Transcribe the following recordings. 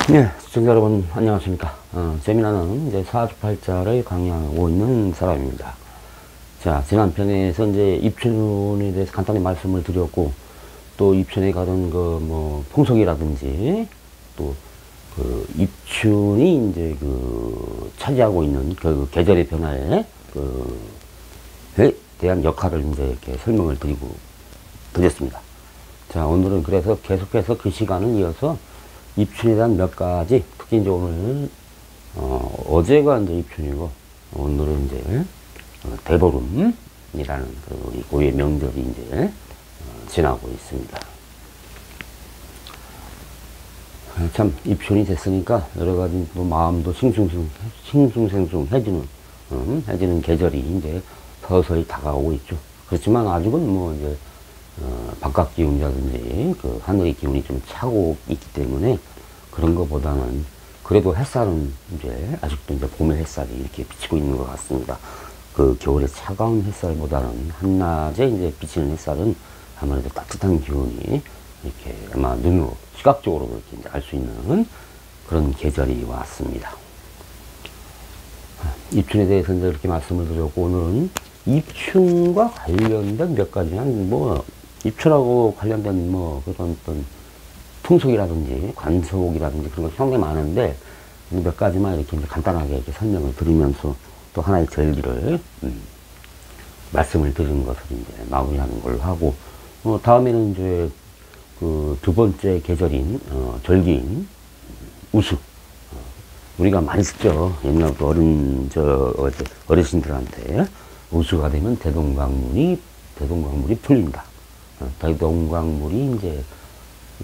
네, 시청자 여러분 안녕하십니까. 재미나는 이제 사주팔자를 강의하고 있는 사람입니다. 자, 지난 편에서 이제 입춘에 대해서 간단히 말씀을 드렸고, 또 입춘에 가던 풍속이라든지, 또 그 입춘이 이제 차지하고 있는 그 계절의 변화에 에 대한 역할을 이제 이렇게 설명을 드렸습니다. 자, 오늘은 그래서 계속해서 그 시간을 이어서 입춘에 대한 몇 가지, 특히 이제 오늘, 어제가 이제 입춘이고, 오늘은 이제, 대보름이라는 우리 고유의 명절이 이제, 지나고 있습니다. 참, 입춘이 됐으니까, 여러 가지 또 마음도 싱숭생숭해지는, 해지는 계절이 이제 서서히 다가오고 있죠. 그렇지만 아직은 이제, 바깥 기운이라든지 그 하늘의 기운이 좀 차고 있기 때문에 그런 것보다는 그래도 햇살은 이제 아직도 이제 봄의 햇살이 이렇게 비치고 있는 것 같습니다. 그 겨울의 차가운 햇살보다는 한낮에 이제 비치는 햇살은 아무래도 따뜻한 기운이 이렇게 아마 눈으로 시각적으로 그렇게 이제 알 수 있는 그런 계절이 왔습니다. 입춘에 대해서 이제 이렇게 말씀을 드렸고, 오늘은 입춘과 관련된 몇 가지 입춘하고 관련된 그런 어떤 풍속이라든지 관속이라든지 그런 거 상당히 많은데 몇 가지만 이렇게 이제 간단하게 이렇게 설명을 드리면서 또 하나의 절기를 말씀을 드리는 것을 이제 마무리하는 걸로 하고, 다음에는 이제 그 두 번째 계절인 절기인 우수, 우리가 많이 쓰죠. 옛날부터 어르신들한테 우수가 되면 대동강물이 풀린다. 대동강물이 이제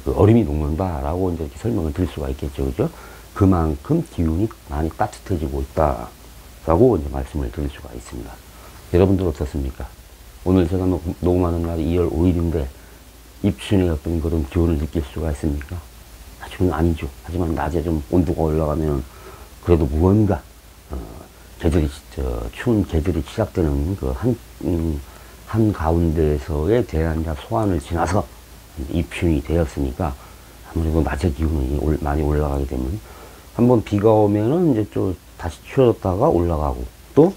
얼음이 녹는다라고 이제 이렇게 설명을 드릴 수가 있겠죠, 그죠? 그만큼 기운이 많이 따뜻해지고 있다라고 이제 말씀을 드릴 수가 있습니다. 여러분들 어떻습니까? 오늘 제가 녹음하는 날이 2월 5일인데 입춘의 어떤 그런 기운을 느낄 수가 있습니까? 아직은 아니죠. 하지만 낮에 좀 온도가 올라가면 그래도 무언가 추운 계절이 시작되는 한 가운데에서의 대란자 소환을 지나서 입춘이 되었으니까 아무래도 낮의 기운이 많이 올라가게 되면 한번 비가 오면은 이제 좀 다시 추워졌다가 올라가고, 또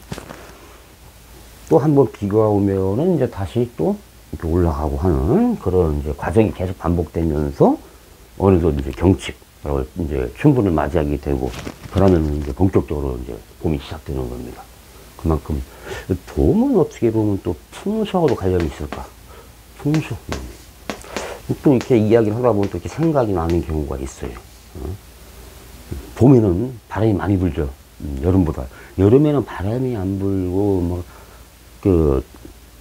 한번 비가 오면은 이제 다시 또 이렇게 올라가고 하는 그런 이제 과정이 계속 반복되면서 어느덧 이제 경칩, 이제 춘분을 맞이하게 되고, 그러면 이제 본격적으로 이제 봄이 시작되는 겁니다. 그만큼 봄은 어떻게 보면 또 풍수하고도 관련이 있을까? 풍수. 또 이렇게 이야기를 하다 보면 또 이렇게 생각이 나는 경우가 있어요. 봄에는 바람이 많이 불죠. 여름보다. 여름에는 바람이 안 불고,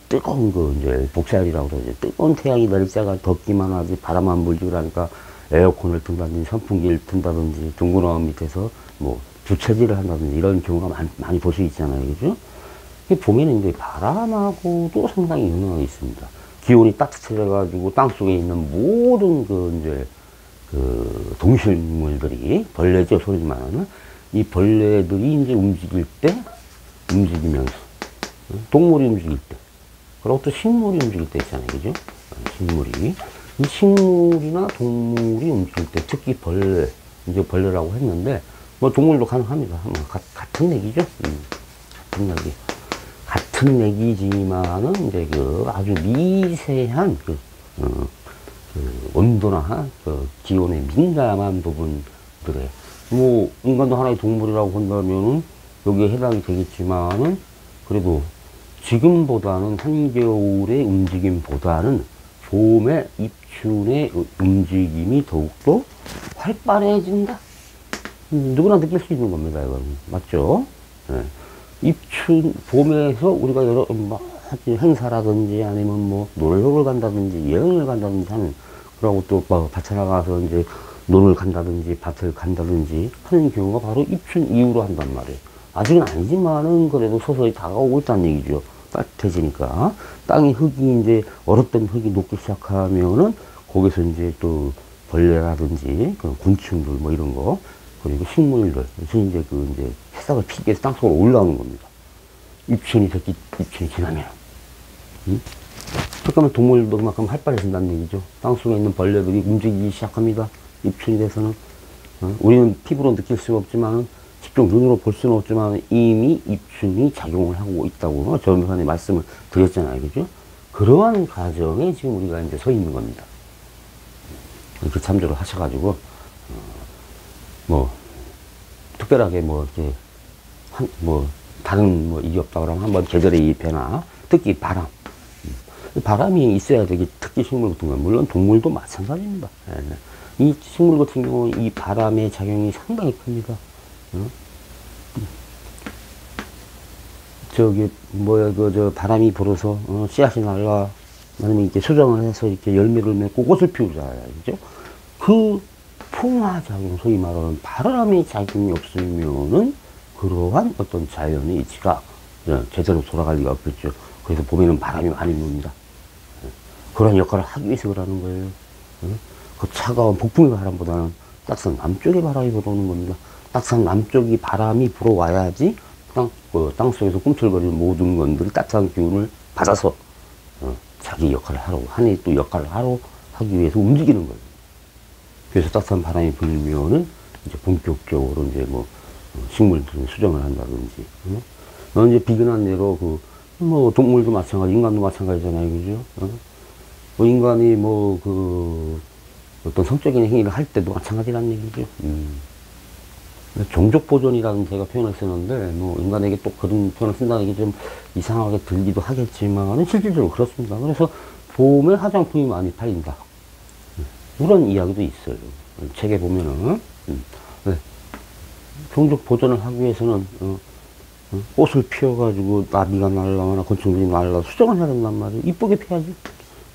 뜨거운 이제 복사열이라고 그러죠. 뜨거운 태양이 내릴 때가 덥기만 하지 바람 안 불지. 그러니까 에어컨을 튼다든지 선풍기를 튼다든지 둥그러운 밑에서 부채질을 한다든지 이런 경우가 많이 볼 수 있잖아요. 그죠? 봄에는 이제 바람하고도 상당히 영향이 있습니다. 기온이 따뜻해져가지고 땅 속에 있는 모든 동식물들이, 벌레죠, 소리지만, 이 벌레들이 이제 움직이면서, 동물이 움직일 때, 그리고 또 식물이 움직일 때 있잖아요. 그죠? 이 식물이나 동물이 움직일 때, 특히 벌레라고 했는데, 동물도 가능합니다. 같은 얘기죠. 같은 얘기지만은 이제 아주 미세한 온도나 기온에 민감한 부분들에, 인간도 하나의 동물이라고 한다면은 여기에 해당이 되겠지만은, 그래도 지금보다는 한겨울의 움직임보다는 봄의 입춘의 움직임이 더욱더 활발해진다. 누구나 느낄 수 있는 겁니다, 이건. 맞죠? 네. 봄에서 우리가 행사라든지 아니면 놀러를 간다든지 여행을 간다든지 하는, 그러고 또 밭에 나가서 이제 논을 간다든지 밭을 간다든지 하는 경우가 바로 입춘 이후로 한단 말이에요. 아직은 아니지만은 그래도 서서히 다가오고 있다는 얘기죠. 따뜻해지니까. 흙이 이제 얼었던 흙이 녹기 시작하면은 거기서 이제 또 벌레라든지 곤충들 이런 거, 그리고 식물들, 이제 햇살을 피기 위해서 땅속으로 올라오는 겁니다. 입춘이 지나면. 잠깐만 동물도 그만큼 활발해진다는 얘기죠. 땅속에 있는 벌레들이 움직이기 시작합니다. 입춘이 돼서는. 우리는 피부로 느낄 수가 없지만, 직접 눈으로 볼 수는 없지만, 이미 입춘이 작용을 하고 있다고 전에 말씀을 드렸잖아요. 그죠? 그러한 과정에 지금 우리가 이제 서 있는 겁니다. 이렇게 참조를 하셔가지고, 뭐, 특별하게 뭐, 이렇게, 다른 뭐, 일이 없다 그러면 한번 계절의 이 변화, 특히 바람. 바람이 있어야 되기, 특히 식물 같은 건, 물론 동물도 마찬가지입니다. 이 식물 같은 경우는 이 바람의 작용이 상당히 큽니다. 바람이 불어서, 씨앗이 날라, 아니면 이렇게 수정을 해서 이렇게 열매를 맺고 꽃을 피우잖아요. 그죠? 그 풍화작용, 소위 말하는 바람의 작용이 없으면은 그러한 어떤 자연의 이치가 제대로 돌아갈 리가 없겠죠. 그래서 봄에는 바람이 많이 붑니다. 그런 역할을 하기 위해서 그러는 거예요. 그 차가운 북풍의 바람보다는 따뜻한 남쪽의 바람이 불어오는 겁니다. 따뜻한 남쪽이 바람이 불어와야지 땅 속에서 꿈틀거리는 모든 것들이 따뜻한 기운을 받아서 자기 역할을 하러, 하늘이 또 역할을 하기 위해서 움직이는 거예요. 그래서 따뜻한 바람이 불면은 이제 본격적으로 이제 뭐 식물들이 수정을 한다든지, 이제 비근한 예로 뭐 동물도 마찬가지, 인간도 마찬가지잖아요, 그죠? 뭐 인간이 어떤 성적인 행위를 할 때도 마찬가지라는 얘기죠. 종족 보존이라는 제가 표현을 쓰는데, 뭐 인간에게 또 그런 표현을 쓴다는 게 좀 이상하게 들기도 하겠지만 실질적으로 그렇습니다. 그래서 봄에 화장품이 많이 팔린다, 이런 이야기도 있어요. 책에 보면은 종족 보존을 하기 위해서는 꽃을 피워가지고 나비가 날라거나 곤충들이 날라 수정을 해야 된단 말이에요. 이쁘게 피워야지.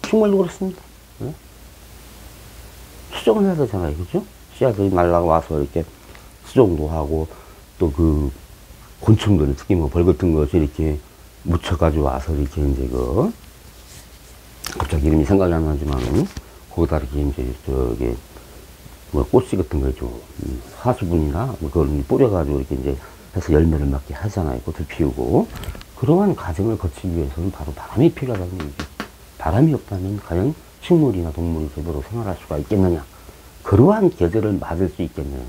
식물도 그렇습니다. 수정을 해야 되잖아요, 그죠? 씨앗들이 날라와서 이렇게 수정도 하고, 또 곤충들, 특히 뭐 벌 같은 것이 이렇게 묻혀가지고 와서 이렇게 이제 갑자기 이름이 생각이 안 나지만, 거기다 이렇게 이제 뭐 꽃씨 같은 거 있죠. 화수분이나 그걸 뿌려가지고 이렇게 이제 해서 열매를 맺게 하잖아요. 꽃을 피우고. 그러한 과정을 거치기 위해서는 바로 바람이 필요하다는 얘기죠. 바람이 없다면 과연 식물이나 동물이 제대로 생활할 수가 있겠느냐. 그러한 계절을 맞을 수 있겠느냐.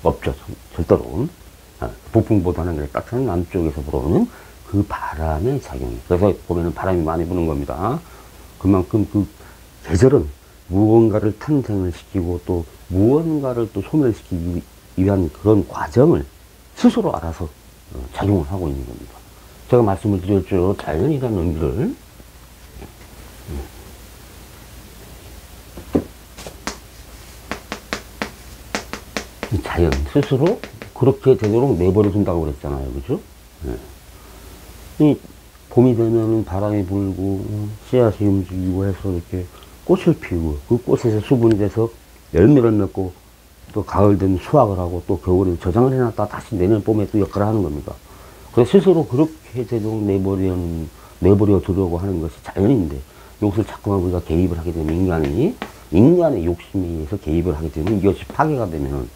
없죠. 절대로. 북풍보다는 따뜻한 남쪽에서 불어오는 그 바람의 작용이. 그래서 보면은 바람이 많이 부는 겁니다. 그만큼 그 계절은 무언가를 탄생을 시키고 또 무언가를 또 소멸시키기 위한 그런 과정을 스스로 알아서 작용을 하고 있는 겁니다. 제가 말씀을 드렸죠. 자연이라는 의미를. 자연 스스로 그렇게 되도록 내버려 둔다고 그랬잖아요. 그죠? 이 봄이 되면은 바람이 불고, 씨앗이 움직이고 해서 이렇게 꽃을 피우고, 그 꽃에서 수분이 돼서 열매를 맺고, 또 가을 되면 수확을 하고, 또 겨울에 저장을 해놨다 다시 내년 봄에 또 역할을 하는 겁니다. 그래서 스스로 그렇게 되도록 내버려 두려고 하는 것이 자연인데, 이것을 자꾸만 우리가 개입을 하게 되면 인간의 욕심에 의해서 개입을 하게 되면 이것이 파괴가 되면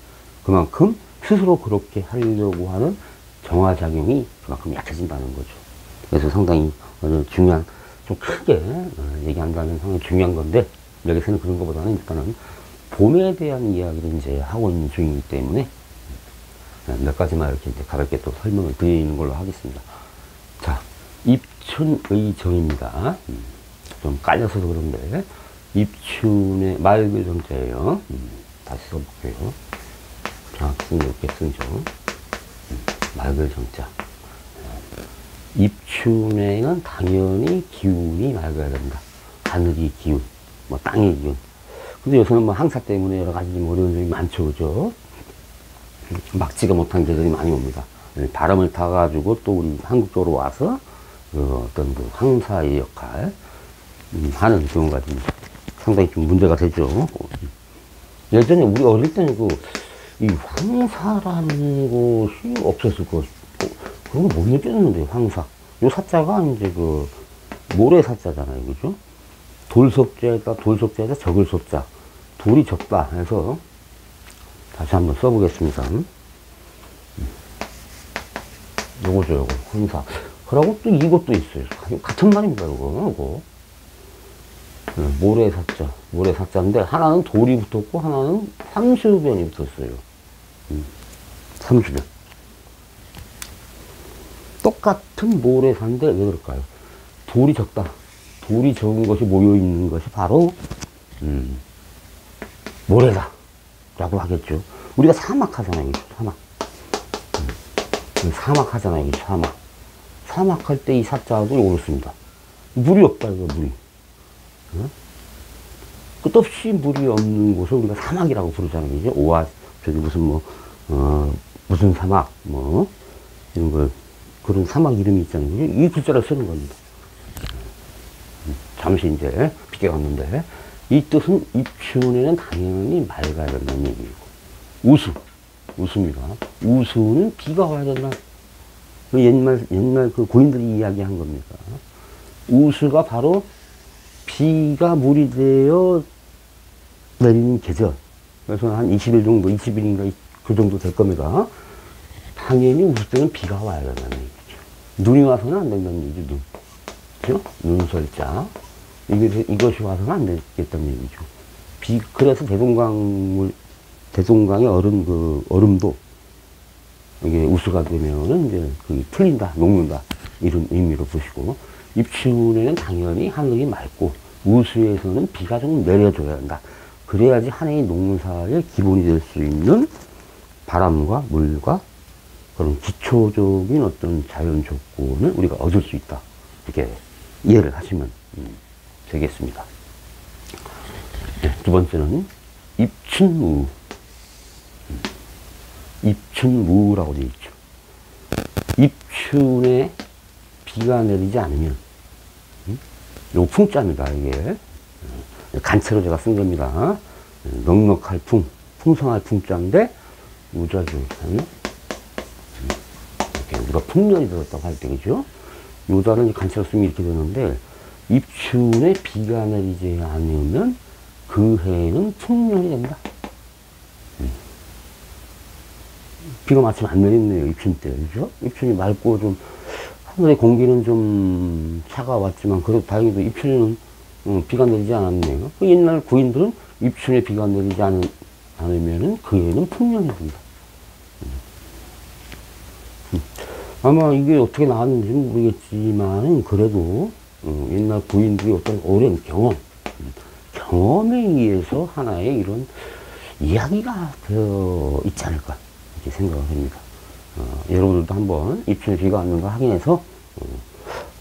그만큼 스스로 그렇게 하려고 하는 정화작용이 그만큼 약해진다는 거죠. 그래서 상당히 중요한, 좀 크게 얘기한다면 상당히 중요한 건데, 여기서는 그런 것보다는 일단은 봄에 대한 이야기를 이제 하고 있는 중이기 때문에 몇 가지만 이렇게 이제 가볍게 또 설명을 드리는 걸로 하겠습니다. 자, 입춘의 정입니다. 좀 깔려서 그런데, 입춘의 맑을 정자예요. 다시 써볼게요. 이렇게 쓰죠. 맑을 정자. 입춘에는 당연히 기운이 맑아야 됩니다. 하늘이 기운, 뭐 땅의 기운. 근데 요새는 뭐 항사 때문에 여러 가지 좀 어려운 점이 많죠, 그죠? 막지가 못한 계절이 많이 옵니다. 바람을 타가지고 또 우리 한국 쪽으로 와서 어떤 황사의 역할 하는 경우가 좀 상당히 좀 문제가 되죠. 예전에 우리 어릴 때는 이 황사라는 것이 없었을 것이고, 그런 거 못 느꼈는데, 황사. 요 사자가 이제 모래 사자잖아요. 그죠? 돌석자에다 적을 석자. 돌이 적다 해서, 다시 한번 써보겠습니다. 요거죠, 요거. 황사. 그러고 또 이것도 있어요. 같은 말입니다, 요거. 모래 사자인데, 하나는 돌이 붙었고, 하나는 상수변이 붙었어요. 삼수변. 똑같은 모래사인데 왜 그럴까요? 돌이 적다. 돌이 적은 것이 모여있는 것이 바로 모래다 라고 하겠죠. 우리가 사막 하잖아요. 사막. 사막 하잖아요. 사막. 사막 할 때 이 사자도 옳습니다. 물이 없다 이거 물이. 끝없이 물이 없는 곳을 우리가 사막이라고 부르잖아요. 이제 저기 무슨 무슨 사막 이런 걸 그런 사막 이름이 있잖아요. 이 글자를 쓰는 겁니다. 잠시 이제 비껴갔는데 이 뜻은 입춘에는 당연히 맑아야 된다는 얘기고 우수입니다. 우수는 비가 와야 된다. 옛날 그 고인들이 이야기한 겁니다. 우수가 바로 비가 물이 되어 내리는 계절. 그래서 한 20일 정도, 20일인가 그 정도 될 겁니다. 당연히 우수 때는 비가 와야 된다는 얘기죠. 눈이 와서는 안 된다는 얘기죠. 눈. 그죠? 눈설자. 이것이 와서는 안 되겠다는 얘기죠. 그래서 대동강의 얼음도 이게 우수가 되면은 이제 그게 풀린다, 녹는다. 이런 의미로 보시고. 입춘에는 당연히 하늘이 맑고, 우수에서는 비가 좀 내려줘야 한다. 그래야지 한해의 농사의 기본이 될 수 있는 바람과 물과 그런 기초적인 어떤 자연 조건을 우리가 얻을 수 있다. 이렇게 이해를 하시면 되겠습니다. 네, 두 번째는 입춘무. 입춘무라고 되어 있죠. 입춘에 비가 내리지 않으면, 요 풍자입니다, 이게. 간체로 제가 쓴 겁니다. 넉넉할 풍성할 풍자인데, 우자죠. 이렇게 우리가 풍년이 들었다고 할 때, 그죠? 요자는 간체로 쓰면 이렇게 되는데, 입춘에 비가 내리지 않으면 그 해에는 풍년이 된다. 비가 마침 안 내렸네요, 입춘 때. 그죠? 입춘이 맑고 좀, 하늘의 공기는 좀 차가웠지만, 그래도 다행히도 입춘에는 비가 내리지 않았네요. 옛날 고인들은 입춘에 비가 내리지 않으면은 그 해에는 풍년이 된다. 아마 이게 어떻게 나왔는지는 모르겠지만은, 그래도, 옛날 고인들이 어떤 오랜 경험에 의해서 하나의 이런 이야기가 되어 있지 않을까. 이렇게 생각을 합니다. 여러분들도 한번 입춘에 비가 왔는가 확인해서,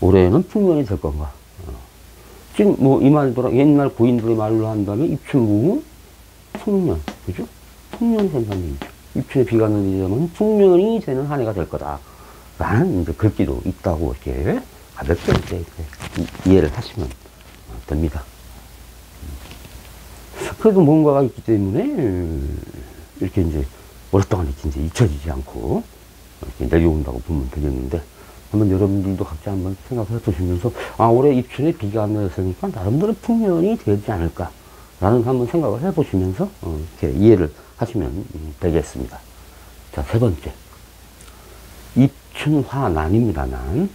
올해는 풍년이 될 건가. 지금 이 말더라, 옛날 고인들의 말로 한다면 입춘무, 풍년. 그죠? 풍년이 된다는 얘기죠. 입춘에 비가 내리려면 풍년이 되는 한 해가 될 거다. 라는 이제 글귀도 있다고 이렇게 가볍게 이제 이해를 하시면 됩니다. 그래도 뭔가가 있기 때문에 이렇게 이제 오랫동안 이렇게 이제 잊혀지지 않고 이렇게 내려온다고 보면 되겠는데, 한번 여러분들도 각자 한번 생각해 보시면서, 올해 입춘에 비가 안 내렸으니까 나름대로 풍년이 되지 않을까 라는 한번 생각을 해 보시면서 이렇게 이해를 하시면 되겠습니다. 자, 세 번째. 입춘화난입니다, 난.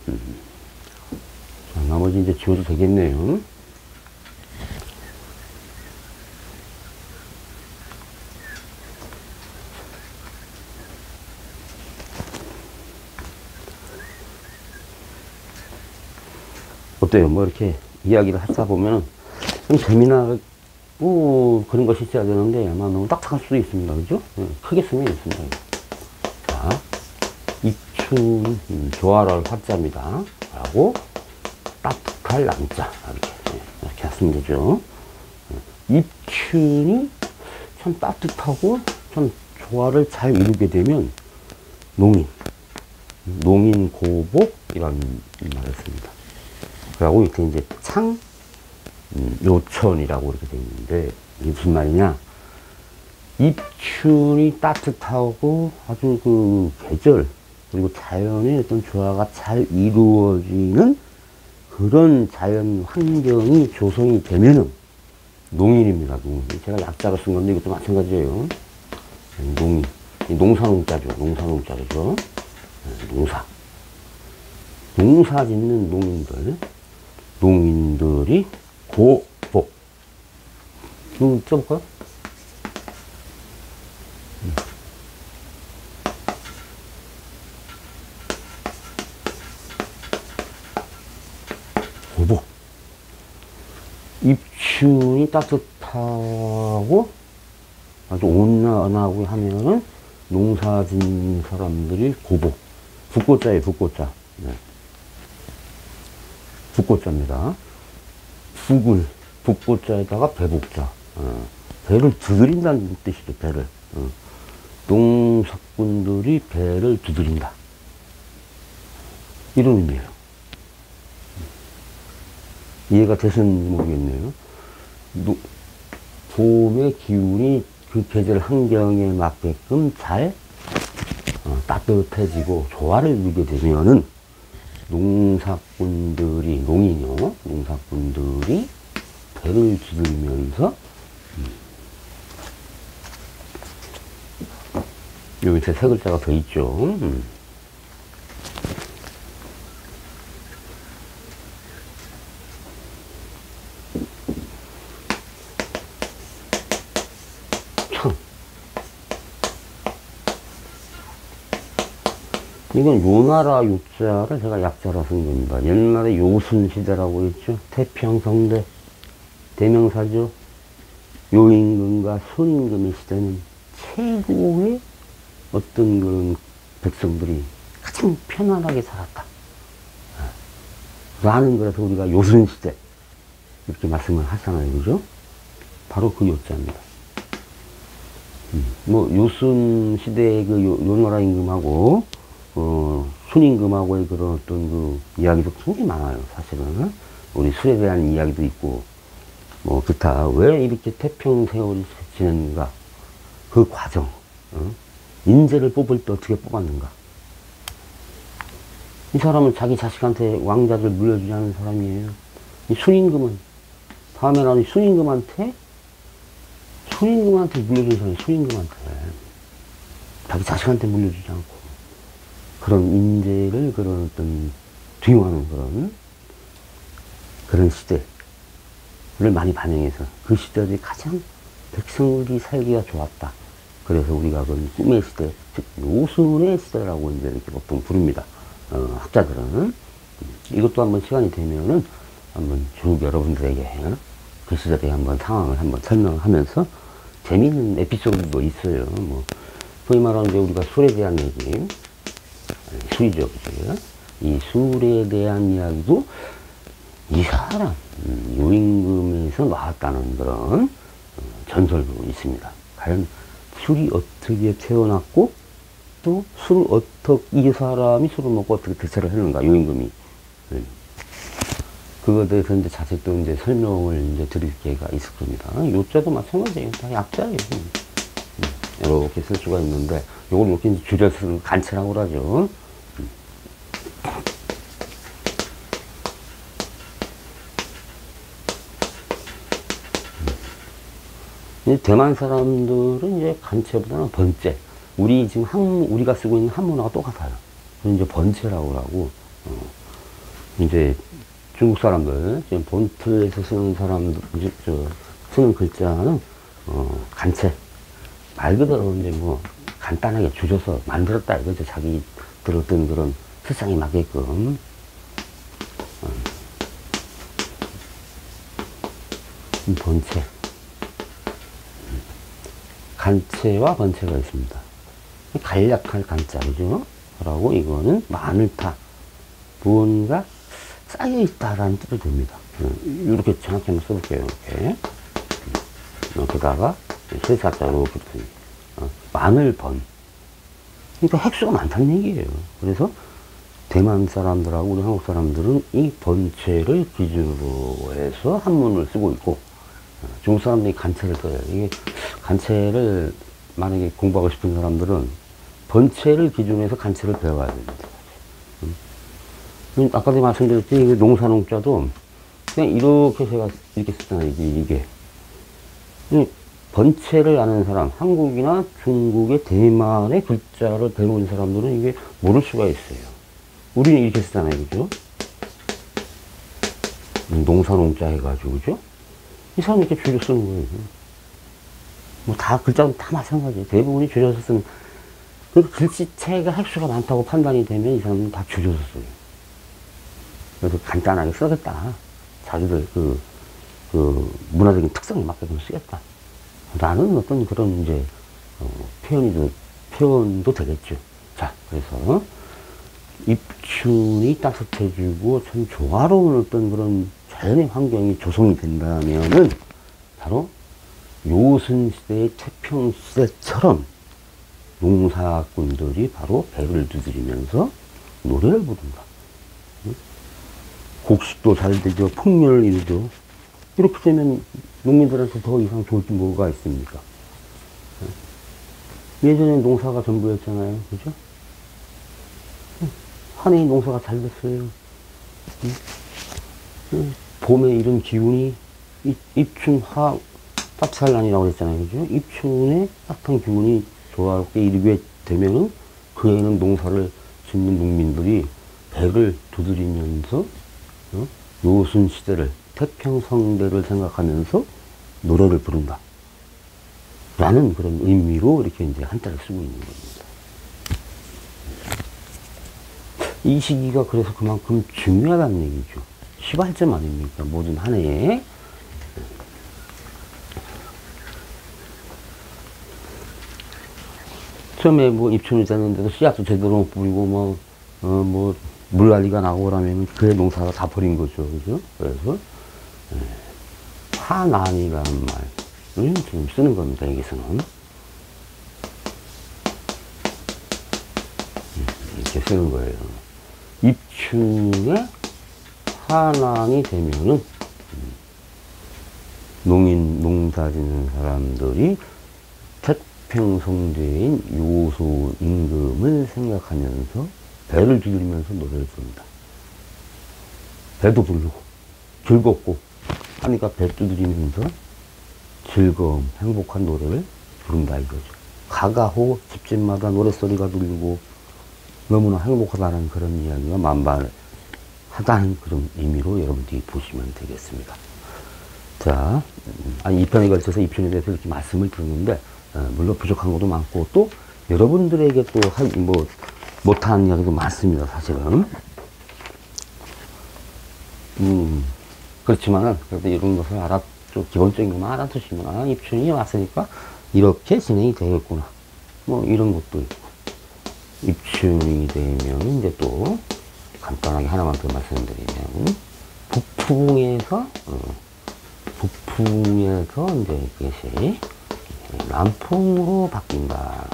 자, 나머지 이제 지워도 되겠네요. 어때요? 이렇게 이야기를 하다 보면 좀 재미나고 그런 것이 있어야 되는데, 아마 너무 딱딱할 수도 있습니다. 그죠? 크게 쓰면 있습니다. 자, 입춘, 조화를 화자입니다. 라고, 따뜻할 남자. 이렇게 하시면 되죠. 입춘이 참 따뜻하고 참 조화를 잘 이루게 되면, 농인고복이라는 말을 씁니다. 그리고 이렇게 이제 요천이라고 이렇게 되어 있는데, 이게 무슨 말이냐? 입춘이 따뜻하고 아주 그 계절, 그리고 자연의 어떤 조화가 잘 이루어지는 그런 자연 환경이 조성이 되면은 농인입니다, 농인. 제가 약자로 쓴 건데 이것도 마찬가지예요. 농인. 농사농자죠. 농사농자죠. 농사 짓는 농인들이 고복. 써볼까요? 입춘이 따뜻하고 아주 온난하고 하면은 농사 짓는 사람들이 고복. 북고자예요, 북고자. 네. 북고자입니다. 북을, 북고자에다가 배복자. 배를 두드린다는 뜻이죠, 배를. 농사꾼들이 배를 두드린다. 이런 의미예요. 이해가 되셨는지 모르겠네요. 봄의 기운이 그 계절 환경에 맞게끔 잘 따뜻해지고 조화를 이루게 되면은 농사꾼들이, 농인요, 농사꾼들이 배를 두들면서 여기 밑에 세 글자가 더 있죠. 이건 요나라 요자를 제가 약자로 쓴 겁니다. 옛날에 요순시대라고 했죠. 태평성대 대명사죠. 요임금과 순임금의 시대는 최고의 어떤 그런 백성들이 가장 편안하게 살았다. 라는 거라서 우리가 요순시대 이렇게 말씀을 하잖아요. 그죠? 바로 그 요자입니다. 뭐 요순시대의 그 요나라 임금하고 순임금하고의 그런 어떤 그 이야기도 굉장히 많아요. 사실은 우리 술에 대한 이야기도 있고 뭐 기타 왜 이렇게 태평 세월이 지냈는가 그 과정, 인재를 뽑을 때 어떻게 뽑았는가. 이 사람은 자기 자식한테 왕자를 물려주지 않은 사람이에요. 이 순임금은 다음에 나는 순임금한테 물려준 사람이 순임금한테 자기 자식한테 물려주지 않고 그런 인재를 그런 어떤 등용하는 그런 시대를 많이 반영해서 그 시대에 가장 백성들이 살기가 좋았다. 그래서 우리가 그 꿈의 시대, 즉 요순의 시대라고 이제 이렇게 보통 부릅니다. 학자들은 이것도 한번 시간이 되면은 한번 쭉 여러분들에게 그 시대의 한번 상황을 한번 설명하면서 재미있는 에피소드도 있어요. 뭐 소위 말하는 이제 우리가 술에 대한 얘기. 술이죠, 그죠? 이 술에 대한 이야기도 이 사람, 요임금에서 나왔다는 그런 전설도 있습니다. 과연 술이 어떻게 태어났고, 또 술을 이 사람이 술을 먹고 어떻게 대처를 했는가, 요임금이. 그거에 대해서 이제 자세히 또 이제 설명을 이제 드릴 기회가 있을 겁니다. 요자도 마찬가지예요. 다 약자예요. 이렇게 쓸 수가 있는데, 요걸 이렇게 줄여서 간체라고 그러죠. 대만 사람들은 이제 간체보다는 번째. 우리 지금 우리가 쓰고 있는 한문화가 똑같아요. 이제 번체라고 하고, 이제 중국 사람들, 지금 본토에서 쓰는 사람들, 쓰는 글자는, 간체. 말 그대로 이제 뭐, 간단하게 줄여서 만들었다 이거죠. 자기 들었던 그런 세상에 맞게끔. 번체. 간체와 번체가 있습니다. 간략할 간자, 그죠? 라고 이거는 마늘타. 무언가 쌓여있다라는 뜻이 됩니다. 이렇게 정확히 한번 써볼게요. 이렇게. 여기다가 실사자로 이렇게. 마늘번. 그러니까 획수가 많다는 얘기예요. 그래서 대만 사람들하고 우리 한국 사람들은 이 번체를 기준으로 해서 한문을 쓰고 있고, 중국 사람들이 간체를 써요. 이게 간체를 만약에 공부하고 싶은 사람들은 번체를 기준으로 해서 간체를 배워야 됩니다. 아까도 말씀드렸듯이 농사농자도 그냥 이렇게 제가 이렇게 썼잖아요. 이게. 번체를 아는 사람, 한국이나 중국의 대만의 글자를 배우는 사람들은 이게 모를 수가 있어요. 우리는 이렇게 쓰잖아요. 그죠? 농사농자 해가지고, 그죠? 이 사람이 이렇게 줄여 쓰는 거예요. 뭐 다, 글자는 다 마찬가지예요. 대부분이 줄여서 쓰는. 그 글씨체가 획수가 많다고 판단이 되면 이 사람은 다 줄여서 써요. 그래서 간단하게 써겠다. 자기들 그 문화적인 특성에 맞게끔 쓰겠다. 라는 어떤 그런 이제, 표현도 되겠죠. 자, 그래서, 입춘이 따뜻해지고 참 조화로운 어떤 그런 자연의 환경이 조성이 된다면은, 바로 요순시대의 태평시대처럼 농사꾼들이 바로 배를 두드리면서 노래를 부른다. 곡식도 잘 되죠. 풍년을 이루죠. 이렇게 되면 농민들한테 더 이상 좋을 게 뭐가 있습니까? 예전에 농사가 전부였잖아요. 그죠? 한 해의 농사가 잘 됐어요. 봄에 이런 기운이 입춘화 따뜻할 날이라고 그랬잖아요. 그죠? 입춘에 따뜻한 기운이 조화롭게 이르게 되면은 그 해에는 농사를 짓는 농민들이 배를 두드리면서 요순 시대를, 태평성대를 생각하면서 노래를 부른다. 라는 그런 의미로 이렇게 이제 한자를 쓰고 있는 겁니다. 이 시기가 그래서 그만큼 중요하다는 얘기죠. 시발점 아닙니까? 모든 한 해에. 처음에 뭐 입춘이 됐는데도 씨앗도 제대로 못 뿌리고 물난리가 나고 그러면 그의 농사가 다 버린 거죠. 그죠? 그래서, 화난이라는 말을 지금 쓰는 겁니다. 여기서는. 이렇게 쓰는 거예요. 입춘에 화난이 되면은, 농사 짓는 사람들이 태평성대인 요소 임금을 생각하면서 배를 두드리면서 노래를 부른다. 배도 부르고 즐겁고 하니까 배 두드리면서 즐거움, 행복한 노래를 부른다 이거죠. 가가호 집집마다 노랫소리가 들리고 너무나 행복하다는 그런 이야기가 만발하다는 그런 의미로 여러분들이 보시면 되겠습니다. 자, 이 편에 걸쳐서 입춘에 대해서 이렇게 말씀을 드렸는데, 물론 부족한 것도 많고, 또 여러분들에게 또 못하는 이야기도 많습니다, 사실은. 그렇지만은, 그래도 이런 것을 좀 기본적인 것만 알아두시면, 입춘이 왔으니까 이렇게 진행이 되겠구나. 이런 것도 있고. 입춘이 되면, 이제 또, 간단하게 하나만 더 말씀드리면, 북풍에서 이제 이것이 남풍으로 바뀐다.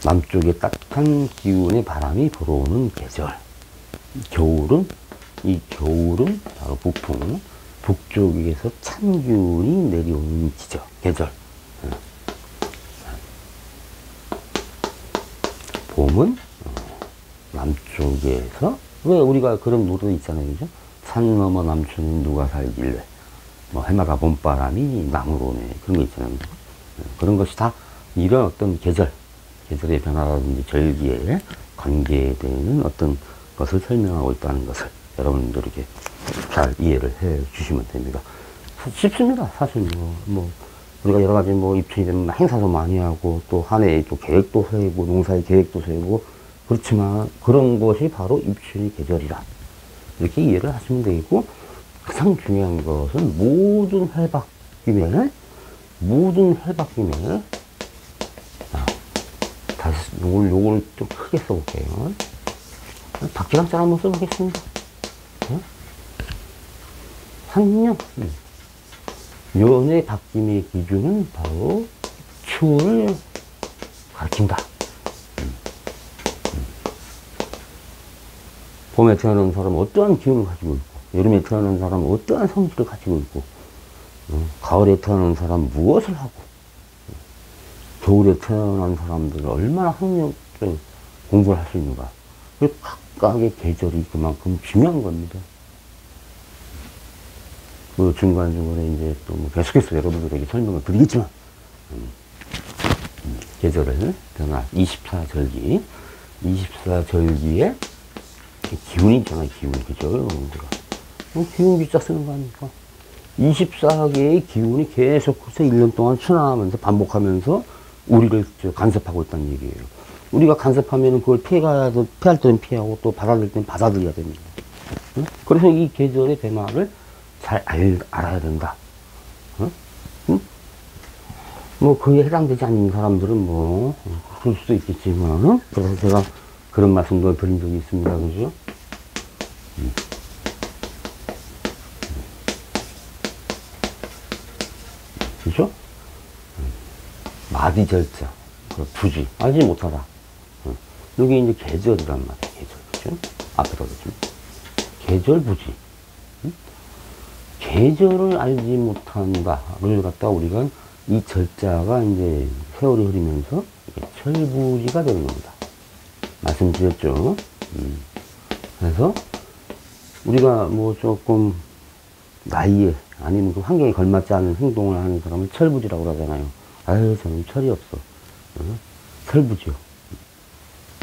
남쪽에 따뜻한 기운의 바람이 불어오는 계절. 겨울은 바로 북풍, 북쪽에서 찬 기운이 내려오는 계절. 봄은 남쪽에서, 왜 우리가 그런 노래 있잖아요. 그죠? 산 너머 남촌은 누가 살길래. 해마다 봄바람이 남으로 오네. 그런 거 있잖아요. 그죠? 그런 것이 다 이런 어떤 계절의 변화라든지 절기에 관계되는 어떤 것을 설명하고 있다는 것을 여러분들에게 잘 이해를 해 주시면 됩니다. 쉽습니다. 사실 우리가 여러 가지 입춘이 되면 행사도 많이 하고 또 한 해에 또 계획도 세우고 농사의 계획도 세우고 그렇지만 그런 것이 바로 입춘의 계절이라 이렇게 이해를 하시면 되겠고, 가장 중요한 것은 모든 해바뀜에 다시 요거를 좀 크게 써볼게요. 박지감자를 한번 써보겠습니다. 한년 연의 바뀜의 기준은 바로 추를 가리킨다. 봄에 태어난 사람은 어떠한 기운을 가지고 있고, 여름에 태어난 사람은 어떠한 성질을 가지고 있고, 가을에 태어난 사람은 무엇을 하고, 겨울에 태어난 사람들은 얼마나 학력적인 공부를 할 수 있는가. 각각의 계절이 그만큼 중요한 겁니다. 중간중간에 이제 또 계속해서 여러분들에게 설명을 드리겠지만, 계절을 변화, 24절기에 기운이 있잖아요, 기운. 그죠? 기운 기자 쓰는 거 아닙니까? 24개의 기운이 계속해서 1년 동안 순환하면서 반복하면서 우리를 간섭하고 있다는 얘기예요. 우리가 간섭하면 그걸 피할 때는 피하고 또 받아들일 때는 받아들여야 됩니다. 그래서 이 계절의 변화를 잘 알아야 된다. 뭐, 그에 해당되지 않는 사람들은 뭐, 그럴 수도 있겠지만, 그래서 제가 그런 말씀도 드린 적이 있습니다. 그죠? 그죠? 마디절자, 부지, 알지 못하다. 여기 이제 계절이란 말이에요. 계절. 그죠? 앞에다 그죠? 계절 부지. 계절을 알지 못한다를 갖다 우리가 이 절자가 이제 세월이 흐르면서 철부지가 되는 겁니다. 말씀드렸죠. 그래서 우리가 뭐 조금 나이에 아니면 그 환경에 걸맞지 않은 행동을 하는 사람을 철부지라고 그러잖아요. 아유, 저는 철이 없어. 철부지요.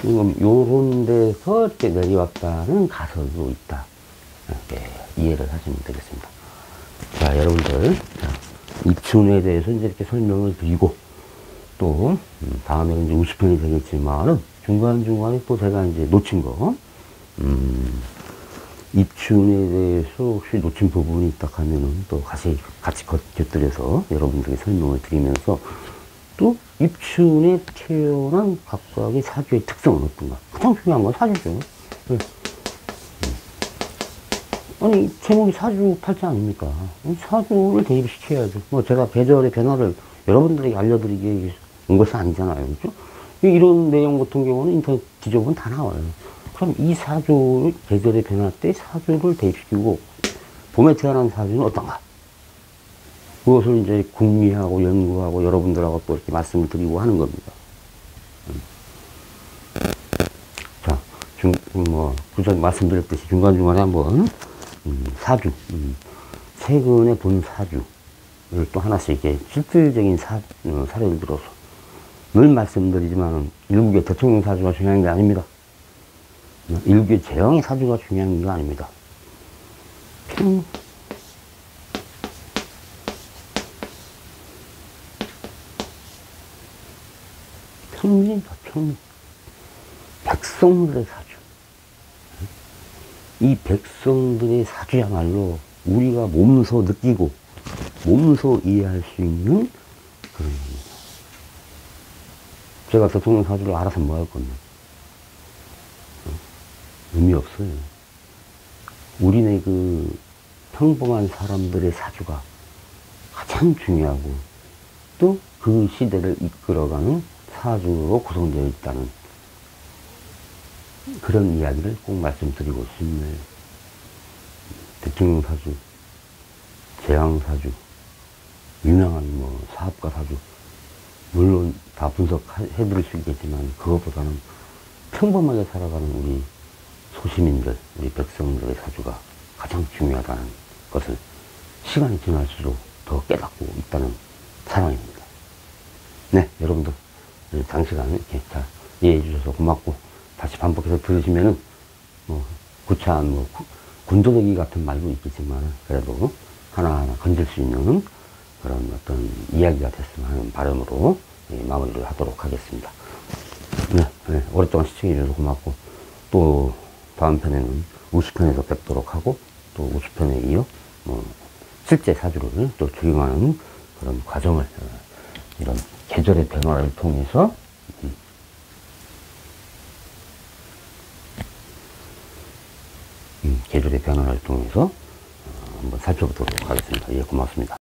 요런 데서 이렇게 내려왔다는 가설도 있다. 이렇게 이해를 하시면 되겠습니다. 자, 여러분들. 입춘에 대해서 이제 이렇게 설명을 드리고, 또, 다음에는 이제 우수편이 되겠지만은, 중간중간에 또 제가 이제 놓친 거, 입춘에 대해서 혹시 놓친 부분이 있다 하면은 또 같이 곁들여서 여러분들에게 설명을 드리면서, 또 입춘에 태어난 각각의 사주의 특성은 어떤가? 가장 중요한 건 사주죠. 아니, 제목이 사주 팔자 아닙니까? 사주를 대입시켜야죠. 뭐, 제가 계절의 변화를 여러분들에게 알려드리기 온 것은 아니잖아요. 그죠? 이런 내용 같은 경우는 인터넷 뒤져보면 다 나와요. 그럼 이 사주, 계절의 변화 때 사주를 대입시키고, 봄에 태어난 사주는 어떤가? 그것을 이제 궁리하고 연구하고 여러분들하고 또 이렇게 말씀을 드리고 하는 겁니다. 자, 부장 말씀드렸듯이 중간중간에 한번, 사주, 최근에 본 사주를 또 하나씩 이렇게 실질적인 사례를 들어서 늘 말씀드리지만 일국의 대통령 사주가 중요한 게 아닙니다. 일국의 제왕의 사주가 중요한 게 아닙니다. 평민이다, 평민. 백성들의 사주. 이 백성들의 사주야말로 우리가 몸소 느끼고 몸소 이해할 수 있는 그런 겁니다. 제가 대통령 사주를 알아서 뭐 할 건데? 의미 없어요. 우리네 그 평범한 사람들의 사주가 가장 중요하고 또 그 시대를 이끌어가는 사주로 구성되어 있다는 그런 이야기를 꼭 말씀드리고 싶네요. 대통령 사주, 재앙 사주, 유명한 뭐 사업가 사주, 물론 다 분석해드릴 수 있겠지만 그것보다는 평범하게 살아가는 우리 소시민들, 우리 백성들의 사주가 가장 중요하다는 것을 시간이 지날수록 더 깨닫고 있다는 상황입니다. 네, 여러분들 장시간 이렇게 잘 이해해 주셔서 고맙고 다시 반복해서 들으시면은 구차한 군더더기 같은 말도 있겠지만 그래도 하나하나 건질 수 있는 그런 어떤 이야기가 됐으면 하는 바람으로 마무리를 하도록 하겠습니다. 네, 오랫동안 시청해 주셔서 고맙고 또 다음 편에는 우수편에서 뵙도록 하고 또 우수편에 이어 실제 사주를 또 적용하는 그런 과정을 이런 계절의 변화를 통해서 계절의 변화를 통해서 한번 살펴보도록 하겠습니다. 예, 고맙습니다.